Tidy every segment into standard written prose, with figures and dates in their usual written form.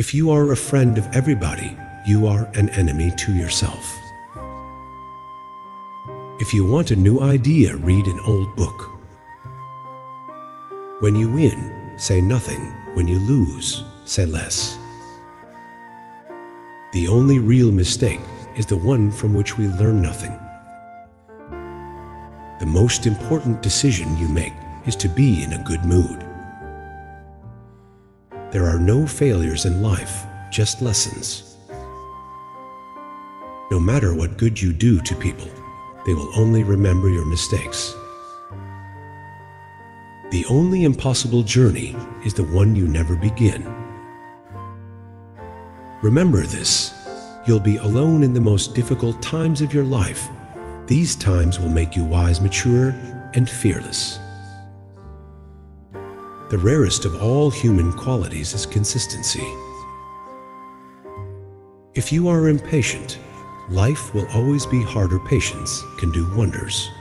If you are a friend of everybody, you are an enemy to yourself. If you want a new idea, read an old book. When you win, say nothing. When you lose, say less. The only real mistake is the one from which we learn nothing. The most important decision you make is to be in a good mood. There are no failures in life, just lessons. No matter what good you do to people, they will only remember your mistakes. The only impossible journey is the one you never begin. Remember this, you'll be alone in the most difficult times of your life. These times will make you wise, mature, and fearless. The rarest of all human qualities is consistency. If you are impatient, life will always be harder. Patience can do wonders.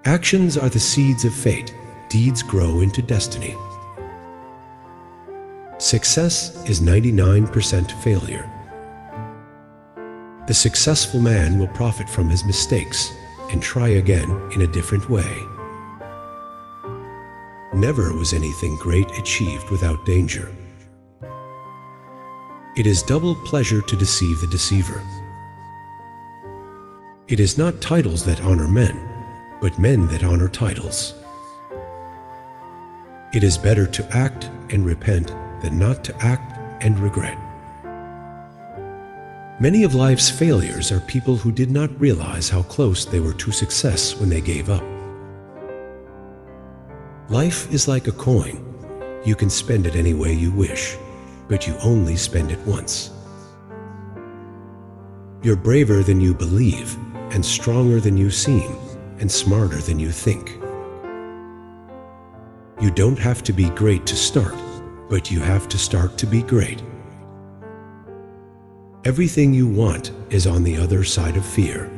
Actions are the seeds of fate. Deeds grow into destiny. Success is 99% failure. The successful man will profit from his mistakes and try again in a different way. Never was anything great achieved without danger. It is double pleasure to deceive the deceiver. It is not titles that honor men, but men that honor titles. It is better to act and repent than not to act and regret. Many of life's failures are people who did not realize how close they were to success when they gave up. Life is like a coin. You can spend it any way you wish, but you only spend it once. You're braver than you believe, and stronger than you seem, and smarter than you think. You don't have to be great to start, but you have to start to be great. Everything you want is on the other side of fear.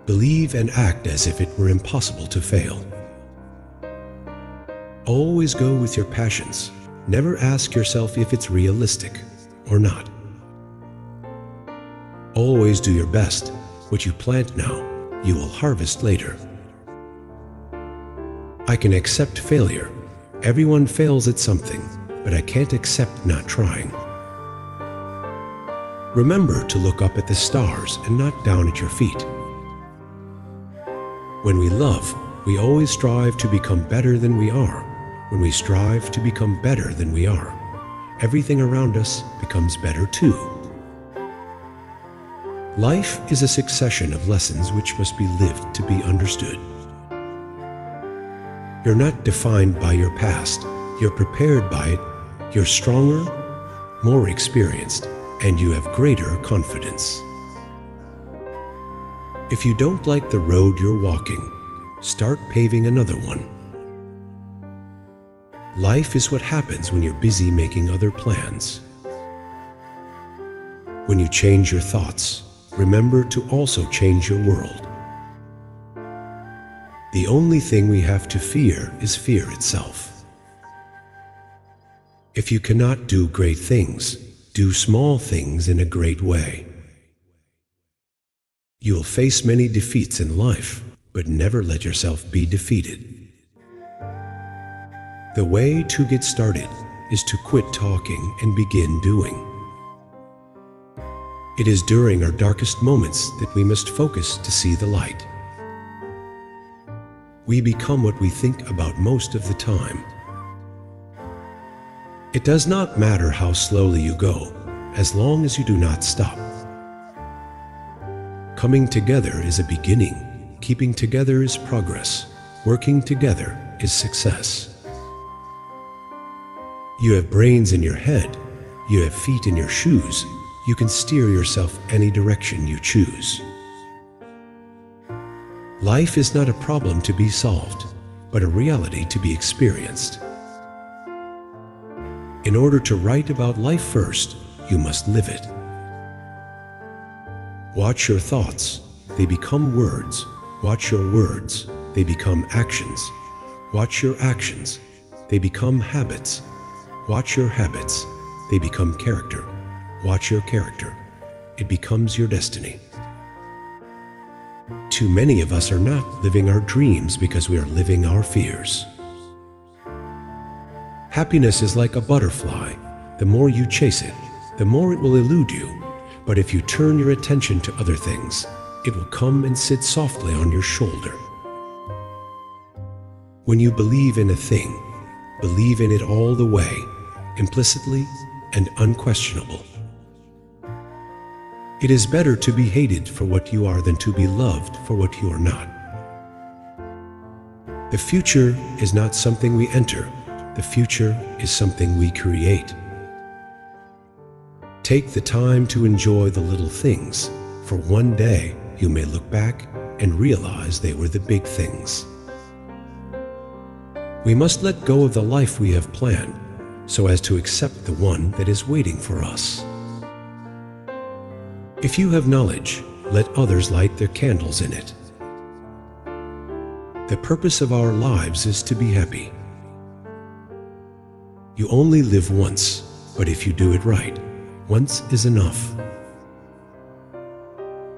Believe and act as if it were impossible to fail. Always go with your passions. Never ask yourself if it's realistic or not. Always do your best. What you plant now, you will harvest later. I can accept failure. Everyone fails at something, but I can't accept not trying. Remember to look up at the stars and not down at your feet. When we love, we always strive to become better than we are. When we strive to become better than we are, everything around us becomes better too. Life is a succession of lessons which must be lived to be understood. You're not defined by your past, you're prepared by it, you're stronger, more experienced, and you have greater confidence. If you don't like the road you're walking, start paving another one. Life is what happens when you're busy making other plans. When you change your thoughts, remember to also change your world. The only thing we have to fear is fear itself. If you cannot do great things, do small things in a great way. You will face many defeats in life, but never let yourself be defeated. The way to get started is to quit talking and begin doing. It is during our darkest moments that we must focus to see the light. We become what we think about most of the time. It does not matter how slowly you go, as long as you do not stop. Coming together is a beginning. Keeping together is progress. Working together is success. You have brains in your head. You have feet in your shoes. You can steer yourself any direction you choose. Life is not a problem to be solved, but a reality to be experienced. In order to write about life first, you must live it. Watch your thoughts. They become words. Watch your words. They become actions. Watch your actions. They become habits. Watch your habits. They become character. Watch your character. It becomes your destiny. Too many of us are not living our dreams because we are living our fears. Happiness is like a butterfly. The more you chase it, the more it will elude you. But if you turn your attention to other things, it will come and sit softly on your shoulder. When you believe in a thing, believe in it all the way, implicitly and unquestionable. It is better to be hated for what you are than to be loved for what you are not. The future is not something we enter. The future is something we create. Take the time to enjoy the little things, for one day you may look back and realize they were the big things. We must let go of the life we have planned so as to accept the one that is waiting for us. If you have knowledge, let others light their candles in it. The purpose of our lives is to be happy. You only live once, but if you do it right, once is enough.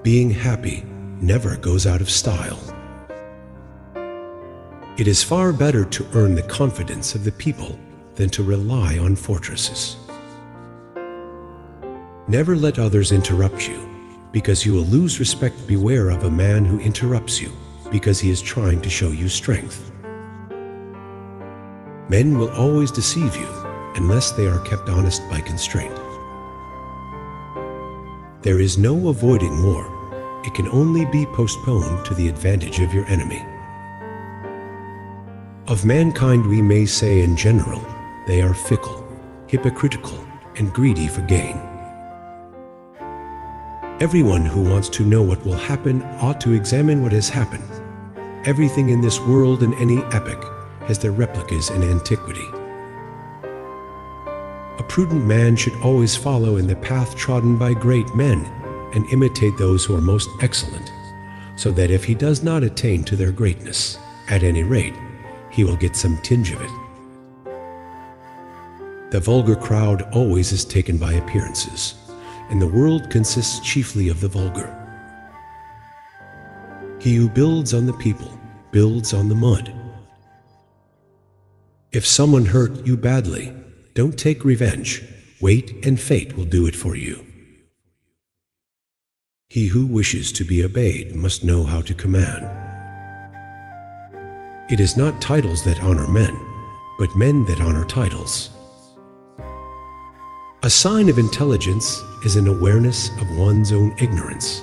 Being happy never goes out of style. It is far better to earn the confidence of the people than to rely on fortresses. Never let others interrupt you, because you will lose respect. Beware of a man who interrupts you because he is trying to show you strength. Men will always deceive you unless they are kept honest by constraint. There is no avoiding war. It can only be postponed to the advantage of your enemy. Of mankind we may say in general, they are fickle, hypocritical, and greedy for gain. Everyone who wants to know what will happen ought to examine what has happened. Everything in this world in any epoch has their replicas in antiquity. A prudent man should always follow in the path trodden by great men and imitate those who are most excellent, so that if he does not attain to their greatness, at any rate, he will get some tinge of it. The vulgar crowd always is taken by appearances, and the world consists chiefly of the vulgar. He who builds on the people builds on the mud. If someone hurt you badly, don't take revenge. Wait, and fate will do it for you. He who wishes to be obeyed must know how to command. It is not titles that honor men, but men that honor titles. A sign of intelligence is an awareness of one's own ignorance.